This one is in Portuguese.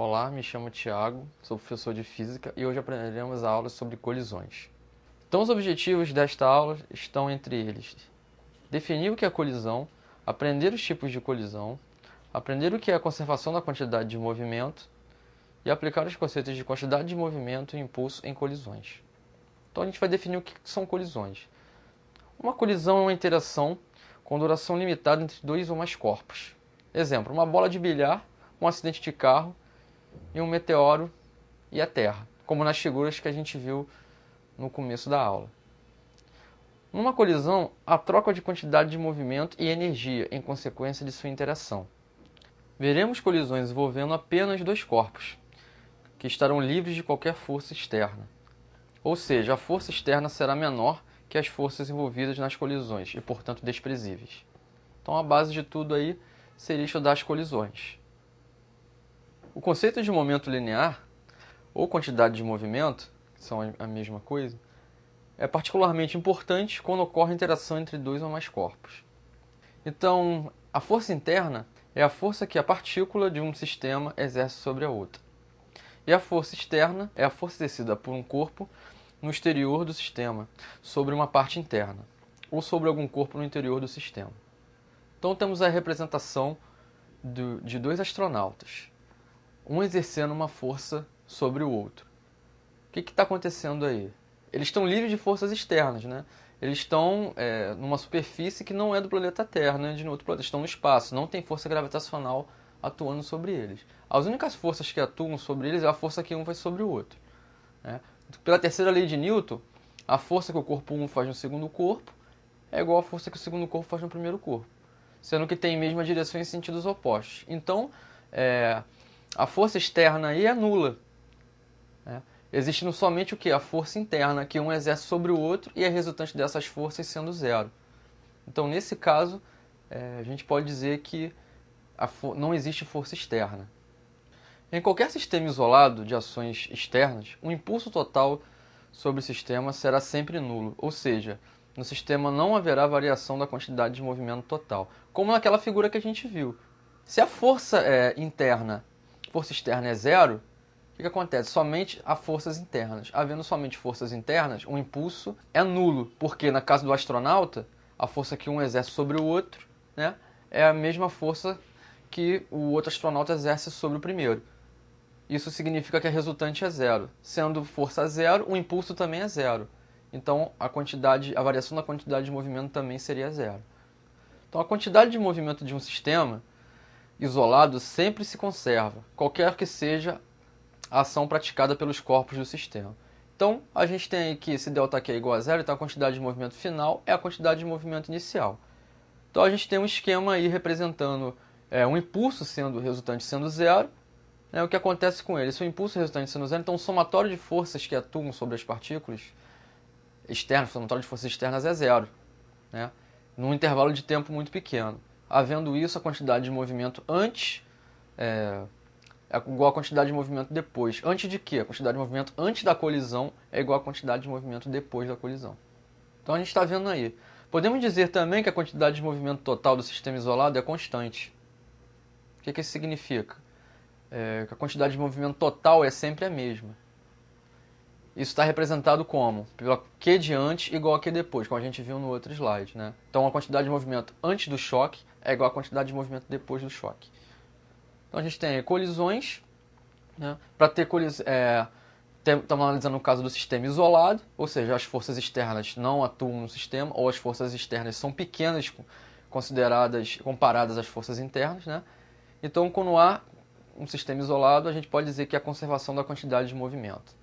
Olá, me chamo Thiago, sou professor de Física e hoje aprenderemos aulas sobre colisões. Então os objetivos desta aula estão entre eles: definir o que é colisão, aprender os tipos de colisão, aprender o que é a conservação da quantidade de movimento e aplicar os conceitos de quantidade de movimento e impulso em colisões. Então a gente vai definir o que são colisões. Uma colisão é uma interação com duração limitada entre dois ou mais corpos. Exemplo, uma bola de bilhar, um acidente de carro e um meteoro e a Terra, como nas figuras que a gente viu no começo da aula. Numa colisão, há troca de quantidade de movimento e energia em consequência de sua interação. Veremos colisões envolvendo apenas dois corpos, que estarão livres de qualquer força externa. Ou seja, a força externa será menor que as forças envolvidas nas colisões e, portanto, desprezíveis. Então, a base de tudo aí seria estudar as colisões. O conceito de momento linear, ou quantidade de movimento, que são a mesma coisa, é particularmente importante quando ocorre interação entre dois ou mais corpos. Então, a força interna é a força que a partícula de um sistema exerce sobre a outra. E a força externa é a força exercida por um corpo no exterior do sistema, sobre uma parte interna, ou sobre algum corpo no interior do sistema. Então temos a representação de dois astronautas, um exercendo uma força sobre o outro. O que está acontecendo aí? Eles estão livres de forças externas, né? Eles estão numa superfície que não é do planeta Terra, né? De outro planeta. Estão no espaço, não tem força gravitacional atuando sobre eles. As únicas forças que atuam sobre eles é a força que um faz sobre o outro, né? Pela terceira lei de Newton, a força que o corpo 1 faz no segundo corpo é igual à força que o segundo corpo faz no primeiro corpo, sendo que tem mesma direção em sentidos opostos. Então, a força externa aí é nula, né? Existindo somente o que? A força interna, que um exerce sobre o outro e a resultante dessas forças sendo zero. Então, nesse caso, a gente pode dizer que não existe força externa. Em qualquer sistema isolado de ações externas, o impulso total sobre o sistema será sempre nulo, ou seja, no sistema não haverá variação da quantidade de movimento total, como naquela figura que a gente viu. Se a força força externa é zero, o que acontece? Somente há forças internas. Havendo somente forças internas, o impulso é nulo, porque na caso do astronauta, a força que um exerce sobre o outro, né, é a mesma força que o outro astronauta exerce sobre o primeiro. Isso significa que a resultante é zero. Sendo força zero, o impulso também é zero. Então a variação da quantidade de movimento também seria zero. Então a quantidade de movimento de um sistema isolado sempre se conserva, qualquer que seja a ação praticada pelos corpos do sistema. Então a gente tem aí que esse ΔQ é igual a zero, então a quantidade de movimento final é a quantidade de movimento inicial. Então a gente tem um esquema aí representando um impulso resultante sendo zero. O que acontece com ele? Se o impulso resultante sendo zero, então o somatório de forças que atuam sobre as partículas externas, o somatório de forças externas é zero, né? Num intervalo de tempo muito pequeno. Havendo isso, a quantidade de movimento antes é igual à quantidade de movimento depois. Antes de quê? A quantidade de movimento antes da colisão é igual à quantidade de movimento depois da colisão. Então a gente está vendo aí. Podemos dizer também que a quantidade de movimento total do sistema isolado é constante. O que isso significa? Que a quantidade de movimento total é sempre a mesma. Isso está representado como? Pela Q de antes igual a Q depois, como a gente viu no outro slide, né? Então a quantidade de movimento antes do choque é igual à quantidade de movimento depois do choque. Então a gente tem colisões, né? Para ter estamos analisando o caso do sistema isolado, ou seja, as forças externas não atuam no sistema, ou as forças externas são pequenas comparadas às forças internas, né? Então, quando há um sistema isolado, a gente pode dizer que é a conservação da quantidade de movimento.